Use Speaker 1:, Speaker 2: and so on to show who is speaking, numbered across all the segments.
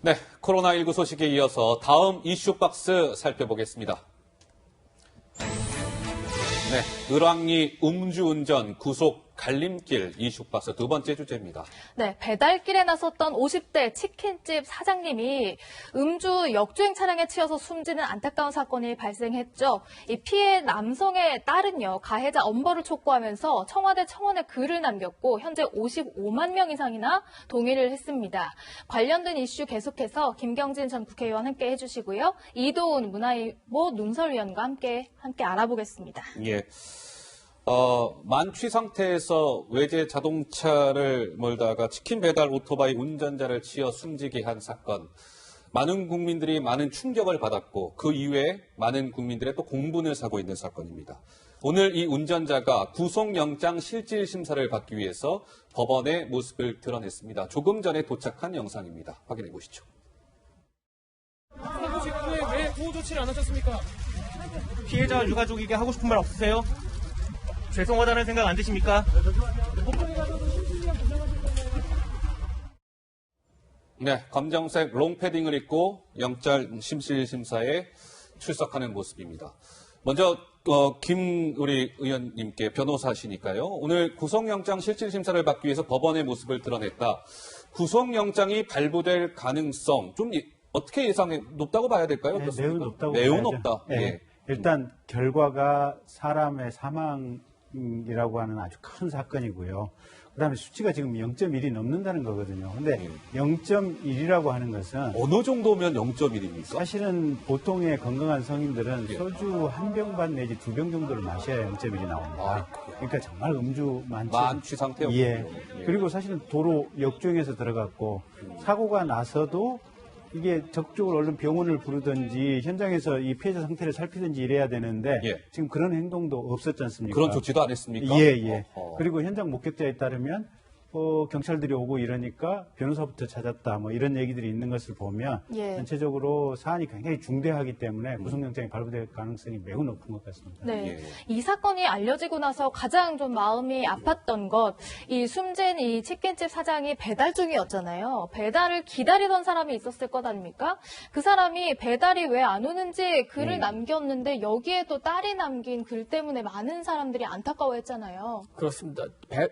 Speaker 1: 네, 코로나19 소식에 이어서 다음 이슈 박스 살펴보겠습니다. 네, 을왕리 음주운전 구속 갈림길 이슈 박스 두 번째 주제입니다.
Speaker 2: 네, 배달길에 나섰던 50대 치킨집 사장님이 음주 역주행 차량에 치여서 숨지는 안타까운 사건이 발생했죠. 이 피해 남성의 딸은요, 가해자 엄벌을 촉구하면서 청와대 청원에 글을 남겼고 현재 55만 명 이상이나 동의를 했습니다. 관련된 이슈 계속해서 김경진 전 국회의원 함께 해주시고요. 이도훈 문화일보 논설위원과 함께 알아보겠습니다.
Speaker 1: 예. 만취 상태에서 외제 자동차를 몰다가 치킨 배달 오토바이 운전자를 치어 숨지게 한 사건. 많은 국민들이 많은 충격을 받았고 그 이후에 많은 국민들의 또 공분을 사고 있는 사건입니다. 오늘 이 운전자가 구속영장 실질 심사를 받기 위해서 법원의 모습을 드러냈습니다. 조금 전에 도착한 영상입니다. 확인해 보시죠.
Speaker 3: 사고 직후에 왜 보호 조치를 안 하셨습니까?
Speaker 4: 피해자 유가족에게 하고 싶은 말 없으세요? 죄송하다는 생각 안 드십니까?
Speaker 1: 네, 검정색 롱패딩을 입고 영장 실질 심사에 출석하는 모습입니다. 먼저 우리 의원님께 변호사시니까요. 오늘 구속영장 실질 심사를 받기 위해서 법원의 모습을 드러냈다. 구속영장이 발부될 가능성 좀 어떻게 예상해 높다고 봐야 될까요?
Speaker 5: 네, 매우 높다고
Speaker 1: 매우
Speaker 5: 봐야죠.
Speaker 1: 높다.
Speaker 5: 네.
Speaker 1: 예.
Speaker 5: 일단 결과가 사람의 사망이라고 하는 아주 큰 사건이고요. 그다음에 수치가 지금 0.1이 넘는다는 거거든요. 근데 0.1이라고 하는 것은
Speaker 1: 어느 정도면 0.1입니까?
Speaker 5: 사실은 보통의 건강한 성인들은
Speaker 1: 예.
Speaker 5: 소주 한 병 반 내지 두 병 정도를 마셔야 0.1이 나옵니다. 그러니까 정말 음주
Speaker 1: 만취 상태였군요.
Speaker 5: 예. 그리고 사실은 도로 역주행해서 들어갔고 사고가 나서도 이게 적극적으로 얼른 병원을 부르든지 현장에서 이 피해자 상태를 살피든지 이래야 되는데
Speaker 1: 예.
Speaker 5: 지금 그런 행동도 없었지 않습니까?
Speaker 1: 그런 조치도 안 했습니까?
Speaker 5: 예, 예.
Speaker 1: 어허.
Speaker 5: 그리고 현장 목격자에 따르면 경찰들이 오고 이러니까 변호사부터 찾았다 뭐 이런 얘기들이 있는 것을 보면
Speaker 2: 예.
Speaker 5: 전체적으로 사안이 굉장히 중대하기 때문에 구속영장이 발부될 가능성이 매우 높은 것 같습니다.
Speaker 2: 네.
Speaker 1: 예.
Speaker 2: 이 사건이 알려지고 나서 가장 좀 마음이 아팠던 것, 이 숨진 이 치킨집 사장이 배달 중이었잖아요. 배달을 기다리던 사람이 있었을 것 아닙니까? 그 사람이 배달이 왜 안 오는지 글을 남겼는데 여기에 또 딸이 남긴 글 때문에 많은 사람들이 안타까워했잖아요.
Speaker 3: 그렇습니다.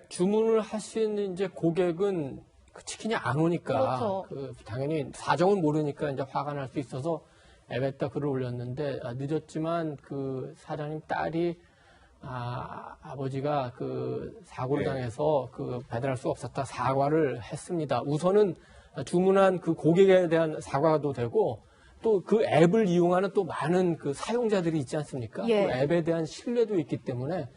Speaker 3: 주문을 하신 이제 고객은 그 치킨이 안 오니까
Speaker 2: 그렇죠.
Speaker 3: 당연히 사정은 모르니까 이제 화가 날 수 있어서 앱에다 글을 올렸는데 늦었지만 그 사장님 딸이 아버지가 그 사고를 당해서 그 배달할 수 없었다 사과를 했습니다. 우선은 주문한 그 고객에 대한 사과도 되고 또 그 앱을 이용하는 또 많은 그 사용자들이 있지 않습니까?
Speaker 2: 예.
Speaker 3: 그 앱에 대한 신뢰도 있기 때문에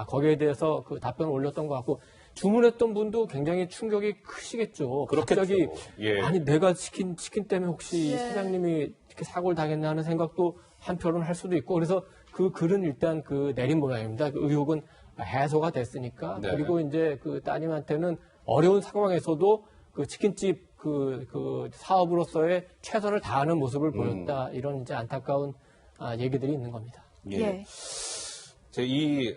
Speaker 3: 거기에 대해서 그 답변을 올렸던 것 같고 주문했던 분도 굉장히 충격이 크시겠죠.
Speaker 1: 그렇겠죠.
Speaker 3: 갑자기
Speaker 1: 예.
Speaker 3: 아니 내가 치킨 때문에 혹시
Speaker 2: 예.
Speaker 3: 사장님이 이렇게 사고를 당했나 하는 생각도 한편은 할 수도 있고 그래서 그 글은 일단 그 내린 모양입니다. 그 의혹은 해소가 됐으니까
Speaker 1: 네.
Speaker 3: 그리고 이제 그 따님한테는 어려운 상황에서도 그 치킨집 그 사업으로서의 최선을 다하는 모습을 보였다 이런 이제 안타까운 얘기들이 있는 겁니다.
Speaker 2: 예.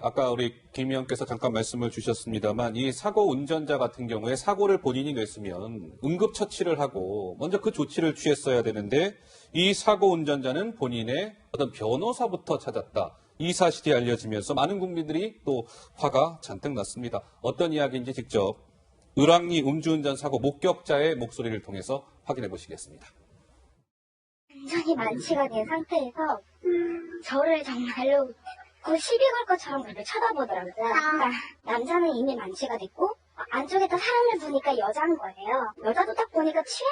Speaker 1: 아까 우리 김 의원께서 잠깐 말씀을 주셨습니다만 이 사고 운전자 같은 경우에 사고를 본인이 냈으면 응급처치를 하고 먼저 그 조치를 취했어야 되는데 이 사고 운전자는 본인의 어떤 변호사부터 찾았다. 이 사실이 알려지면서 많은 국민들이 또 화가 잔뜩 났습니다. 어떤 이야기인지 직접 을왕리 음주운전 사고 목격자의 목소리를 통해서 확인해 보시겠습니다.
Speaker 6: 완전히 만취가 된 상태에서 저를 정말로 시비 걸 것처럼 그렇게 쳐다보더라고요. 그러니까 남자는 이미 만취가 됐고 안쪽에다 사람을 보니까 여자인 거예요. 여자도 딱 보니까 취해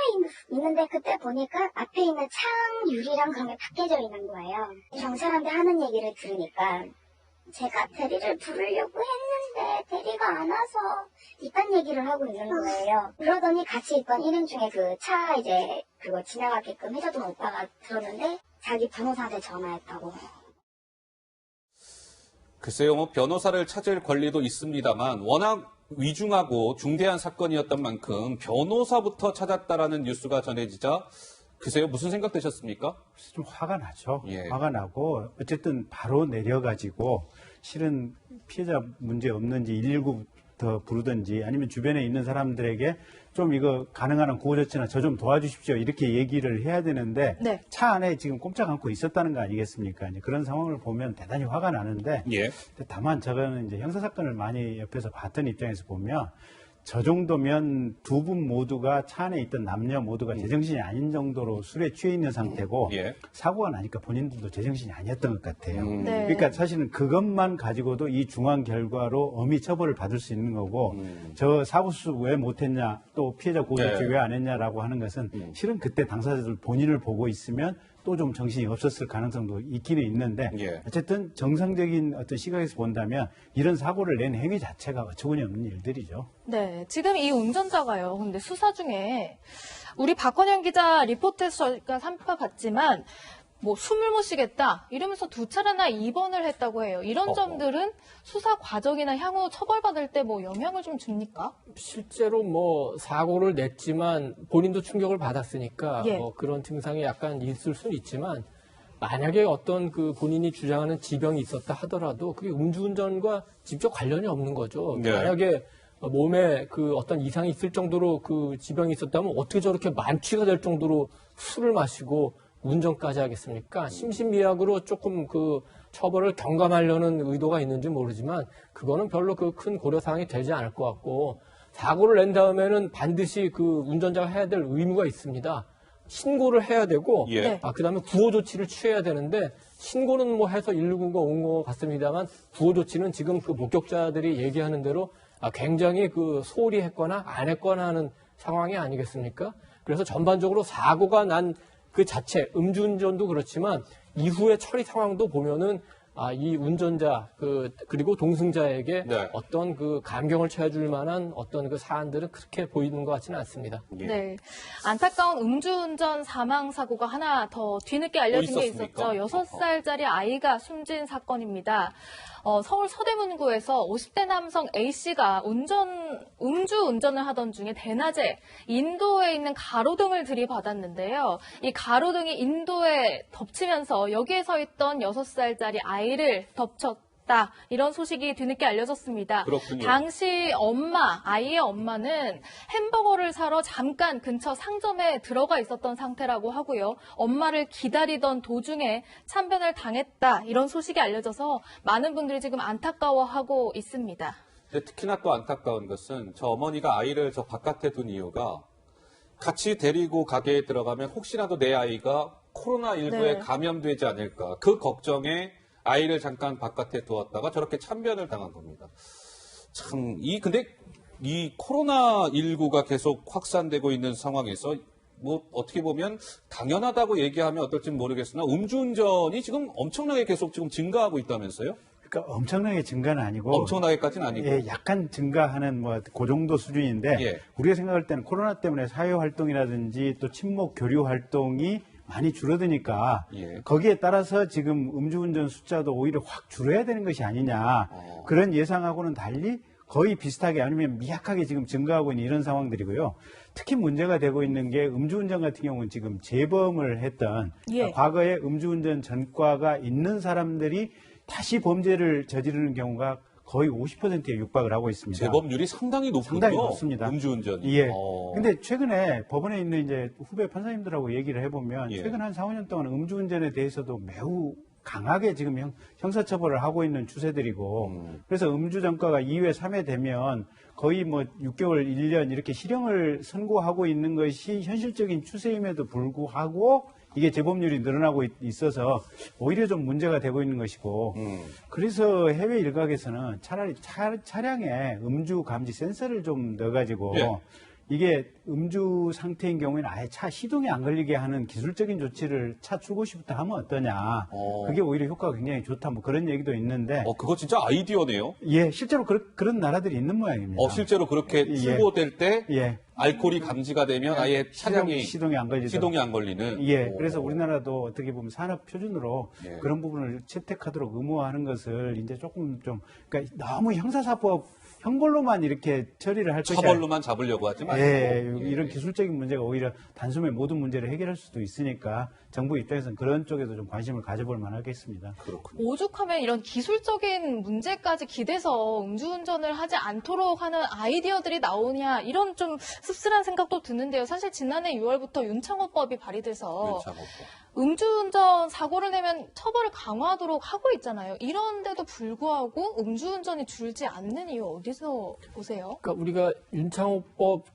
Speaker 6: 있는데 그때 보니까 앞에 있는 창 유리랑 그런 게 다 깨져 있는 거예요. 경찰한테 하는 얘기를 들으니까 제가 대리를 부르려고 했는데 대리가 안 와서 이딴 얘기를 하고 있는 거예요. 그러더니 같이 있던 일행 중에 그 차 이제 그거 지나가게끔 해줬던 오빠가 들었는데 자기 변호사한테 전화했다고.
Speaker 1: 글쎄요, 뭐 변호사를 찾을 권리도 있습니다만 워낙 위중하고 중대한 사건이었던 만큼 변호사부터 찾았다라는 뉴스가 전해지자 글쎄요, 무슨 생각 드셨습니까?
Speaker 5: 좀 화가 나죠.
Speaker 1: 예.
Speaker 5: 화가 나고 어쨌든 바로 내려가지고 실은 피해자 문제 없는지 119 더 부르든지 아니면 주변에 있는 사람들에게 좀 이거 가능한 한 구호조치나 저 좀 도와주십시오 이렇게 얘기를 해야 되는데
Speaker 2: 네.
Speaker 5: 차 안에 지금 꼼짝 않고 있었다는 거 아니겠습니까? 이제 그런 상황을 보면 대단히 화가 나는데
Speaker 1: 예.
Speaker 5: 다만 저거는 이제 형사 사건을 많이 옆에서 봤던 입장에서 보면 저 정도면 두 분 모두가 차 안에 있던 남녀 모두가 제정신이 아닌 정도로 술에 취해 있는 상태고
Speaker 1: 예.
Speaker 5: 사고가 나니까 본인들도 제정신이 아니었던 것 같아요.
Speaker 2: 네.
Speaker 5: 그러니까 사실은 그것만 가지고도 이 중한 결과로 엄히 처벌을 받을 수 있는 거고 저 사고수 왜 못했냐 또 피해자 구호조치
Speaker 1: 네.
Speaker 5: 왜 안 했냐라고 하는 것은 실은 그때 당사자들 본인을 보고 있으면 또 좀 정신이 없었을 가능성도 있기는 있는데
Speaker 1: 예.
Speaker 5: 어쨌든 정상적인 어떤 시각에서 본다면 이런 사고를 낸 행위 자체가 어처구니 없는 일들이죠.
Speaker 2: 네, 지금 이 운전자가요. 근데 수사 중에 우리 박헌영 기자 리포트에서 저희가 삼파봤지만 뭐 숨을 못 쉬겠다 이러면서 2차례나 입원을 했다고 해요. 이런 점들은 수사 과정이나 향후 처벌받을 때 뭐 영향을 좀 줍니까?
Speaker 3: 실제로 뭐 사고를 냈지만 본인도 충격을 받았으니까
Speaker 2: 예.
Speaker 3: 그런 증상이 약간 있을 수는 있지만 만약에 어떤 그 본인이 주장하는 지병이 있었다 하더라도 그게 음주운전과 직접 관련이 없는 거죠.
Speaker 1: 네.
Speaker 3: 만약에 몸에 그 어떤 이상이 있을 정도로 그 지병이 있었다면 어떻게 저렇게 만취가 될 정도로 술을 마시고 운전까지 하겠습니까? 심신미약으로 조금 그 처벌을 경감하려는 의도가 있는지 모르지만 그거는 별로 그 큰 고려사항이 되지 않을 것 같고 사고를 낸 다음에는 반드시 그 운전자가 해야 될 의무가 있습니다. 신고를 해야 되고
Speaker 1: 예.
Speaker 2: 네.
Speaker 3: 그다음에 구호 조치를 취해야 되는데 신고는 뭐 해서 119가 온 것 같습니다만 구호 조치는 지금 그 목격자들이 얘기하는 대로 굉장히 그 소홀히 했거나 안 했거나 하는 상황이 아니겠습니까? 그래서 전반적으로 사고가 난 그 자체 음주운전도 그렇지만 이후의 처리 상황도 보면은 이 운전자 그리고 동승자에게
Speaker 1: 네.
Speaker 3: 어떤 그 감경을 쳐줄 만한 어떤 그 사안들은 그렇게 보이는 것 같지는 않습니다.
Speaker 1: 예.
Speaker 2: 네. 안타까운 음주운전 사망 사고가 하나 더 뒤늦게 알려진 게
Speaker 1: 있었습니까?
Speaker 2: 있었죠. 6살짜리 아이가 숨진 사건입니다. 서울 서대문구에서 50대 남성 A씨가 음주운전을 하던 중에 대낮에 인도에 있는 가로등을 들이받았는데요. 이 가로등이 인도에 덮치면서 여기에 서 있던 6살짜리 아이를 덮쳤다. 이런 소식이 뒤늦게 알려졌습니다.
Speaker 1: 그렇군요.
Speaker 2: 당시 아이의 엄마는 햄버거를 사러 잠깐 근처 상점에 들어가 있었던 상태라고 하고요. 엄마를 기다리던 도중에 참변을 당했다. 이런 소식이 알려져서 많은 분들이 지금 안타까워하고 있습니다.
Speaker 1: 근데 특히나 또 안타까운 것은 저 어머니가 아이를 저 바깥에 둔 이유가 같이 데리고 가게에 들어가면 혹시라도 내 아이가 코로나19에
Speaker 2: 네.
Speaker 1: 감염되지 않을까 그 걱정에 아이를 잠깐 바깥에 두었다가 저렇게 참변을 당한 겁니다. 참, 근데 이 코로나19가 계속 확산되고 있는 상황에서 뭐 어떻게 보면 당연하다고 얘기하면 어떨지 모르겠으나 음주운전이 지금 엄청나게 계속 지금 증가하고 있다면서요?
Speaker 5: 그러니까 엄청나게 증가는 아니고
Speaker 1: 엄청나게까지는 아니고.
Speaker 5: 예, 약간 증가하는 뭐 그 정도 수준인데
Speaker 1: 예.
Speaker 5: 우리가 생각할 때는 코로나 때문에 사회 활동이라든지 또 친목 교류 활동이 많이 줄어드니까
Speaker 1: 예.
Speaker 5: 거기에 따라서 지금 음주운전 숫자도 오히려 확 줄어야 되는 것이 아니냐 그런 예상하고는 달리 거의 비슷하게 아니면 미약하게 지금 증가하고 있는 이런 상황들이고요. 특히 문제가 되고 있는 게 음주운전 같은 경우는 지금 재범을 했던
Speaker 2: 예.
Speaker 5: 과거에 음주운전 전과가 있는 사람들이 다시 범죄를 저지르는 경우가 거의 50%에 육박을 하고 있습니다.
Speaker 1: 재범률이 상당히 높군요.
Speaker 5: 상당히 높습니다.
Speaker 1: 음주운전이.
Speaker 5: 예. 근데 최근에 법원에 있는 이제 후배 판사님들하고 얘기를 해보면
Speaker 1: 예.
Speaker 5: 최근 한 4, 5년 동안 음주운전에 대해서도 매우 강하게 지금 형사처벌을 하고 있는 추세들이고 그래서 음주 전과가 2회, 3회 되면 거의 뭐 6개월, 1년 이렇게 실형을 선고하고 있는 것이 현실적인 추세임에도 불구하고 이게 재범률이 늘어나고 있어서 오히려 좀 문제가 되고 있는 것이고 그래서 해외 일각에서는 차라리 차량에 음주 감지 센서를 좀 넣어가지고
Speaker 1: 예.
Speaker 5: 이게 음주 상태인 경우에는 아예 차 시동이 안 걸리게 하는 기술적인 조치를 차 출고 시부터 하면 어떠냐. 그게 오히려 효과가 굉장히 좋다. 뭐 그런 얘기도 있는데.
Speaker 1: 그거 진짜 아이디어네요.
Speaker 5: 예, 실제로 그런 나라들이 있는 모양입니다.
Speaker 1: 실제로 그렇게
Speaker 5: 예.
Speaker 1: 출고될 때
Speaker 5: 예.
Speaker 1: 알코올이 감지가 되면 아예 차량이
Speaker 5: 시동이 안 걸리죠.
Speaker 1: 시동이 안 걸리는.
Speaker 5: 예, 그래서 우리나라도 어떻게 보면 산업 표준으로
Speaker 1: 예.
Speaker 5: 그런 부분을 채택하도록 의무화하는 것을 이제 조금 좀, 그러니까 너무 형사사법 형벌로만 이렇게 처리를 할 것이
Speaker 1: 처벌로만 잡으려고 하지 마시고.
Speaker 5: 이런 기술적인 문제가 오히려 단숨에 모든 문제를 해결할 수도 있으니까 정부 입장에서는 그런 쪽에도 좀 관심을 가져볼 만하겠습니다.
Speaker 1: 그렇군요.
Speaker 2: 오죽하면 이런 기술적인 문제까지 기대서 음주운전을 하지 않도록 하는 아이디어들이 나오냐 이런 좀 씁쓸한 생각도 드는데요. 사실 지난해 6월부터 윤창호법이 발의돼서
Speaker 1: 윤창호법.
Speaker 2: 음주운전 사고를 내면 처벌을 강화하도록 하고 있잖아요. 이런데도 불구하고 음주운전이 줄지 않는 이유 어디서 보세요?
Speaker 3: 그러니까 우리가 윤창호법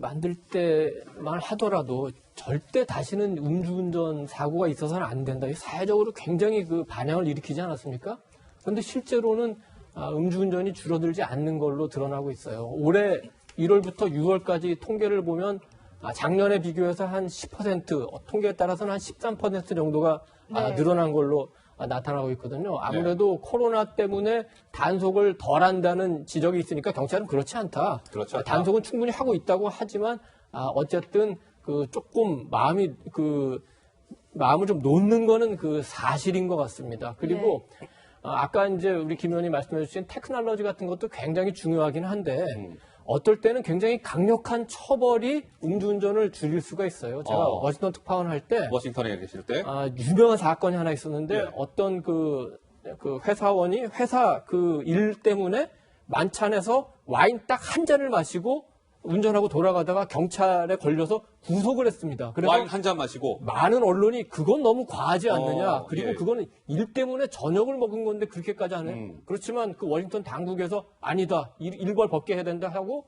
Speaker 3: 만들 때만 하더라도 절대 다시는 음주운전 사고가 있어서는 안 된다. 이 사회적으로 굉장히 반향을 일으키지 않았습니까? 그런데 실제로는 음주운전이 줄어들지 않는 걸로 드러나고 있어요. 올해 1월부터 6월까지 통계를 보면 작년에 비교해서 한 10%, 통계에 따라서는 한 13% 정도가
Speaker 2: 네.
Speaker 3: 늘어난 걸로 나타나고 있거든요. 아무래도 코로나 때문에 단속을 덜 한다는 지적이 있으니까 경찰은 그렇지 않다.
Speaker 1: 그렇죠.
Speaker 3: 단속은 충분히 하고 있다고 하지만 어쨌든 조금 마음을 좀 놓는 거는 사실인 것 같습니다. 그리고 아까 이제 우리 김 의원님 말씀해 주신 테크놀로지 같은 것도 굉장히 중요하긴 한데 어떨 때는 굉장히 강력한 처벌이 음주운전을 줄일 수가 있어요. 제가 워싱턴 특파원 할 때
Speaker 1: 워싱턴에 계실 때.
Speaker 3: 유명한 사건이 하나 있었는데
Speaker 1: 네.
Speaker 3: 어떤 회사원이 회사 일 때문에 만찬에서 와인 딱 한 잔을 마시고 운전하고 돌아가다가 경찰에 걸려서 구속을 했습니다. 그래서
Speaker 1: 와인 한 잔 마시고.
Speaker 3: 많은 언론이 그건 너무 과하지 않느냐. 그리고
Speaker 1: 예.
Speaker 3: 그거는 일 때문에 저녁을 먹은 건데 그렇게까지 하네. 그렇지만 워싱턴 당국에서 아니다. 일벌 벗게 해야 된다 하고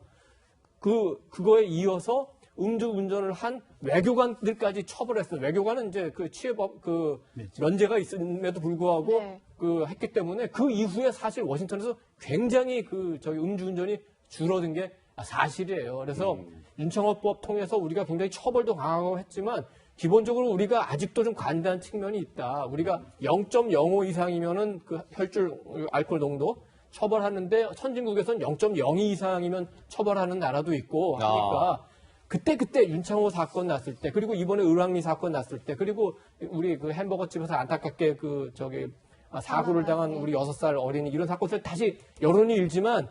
Speaker 3: 그거에 이어서 음주운전을 한 외교관들까지 처벌했어요. 외교관은 이제 취해법 면제가 있음에도 불구하고
Speaker 2: 네.
Speaker 3: 했기 때문에 그 이후에 사실 워싱턴에서 굉장히 음주운전이 줄어든 게 사실이에요. 그래서 윤창호법 통해서 우리가 굉장히 처벌도 강하고 했지만 기본적으로 우리가 아직도 좀 관대한 측면이 있다. 우리가 0.05 이상이면은 혈중 알코올 농도 처벌하는데 선진국에서는 0.02 이상이면 처벌하는 나라도 있고 하니까 그때 윤창호 사건 났을 때 그리고 이번에 을왕리 사건 났을 때 그리고 우리 햄버거 집에서 안타깝게 사고를 당한 우리 6살 어린이 이런 사건을 다시 여론이 일지만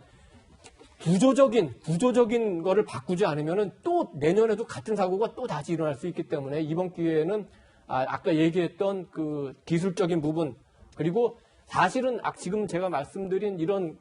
Speaker 3: 구조적인 거를 바꾸지 않으면은 또 내년에도 같은 사고가 또 다시 일어날 수 있기 때문에 이번 기회에는 아까 얘기했던 기술적인 부분 그리고 사실은 지금 제가 말씀드린 이런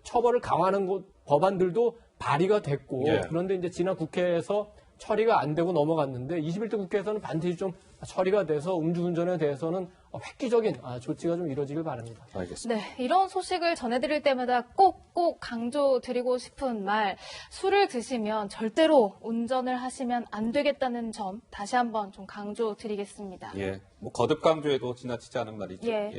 Speaker 3: 처벌을 강화하는 법안들도 발의가 됐고 그런데 이제 지난 국회에서 처리가 안 되고 넘어갔는데 21대 국회에서는 반드시 좀 처리가 돼서 음주운전에 대해서는 획기적인 조치가 좀 이루어지길 바랍니다.
Speaker 1: 알겠습니다.
Speaker 2: 네, 이런 소식을 전해드릴 때마다 꼭꼭 강조드리고 싶은 말, 술을 드시면 절대로 운전을 하시면 안 되겠다는 점 다시 한번 좀 강조드리겠습니다.
Speaker 1: 예, 거듭 강조해도 지나치지 않은 말이죠.
Speaker 2: 예.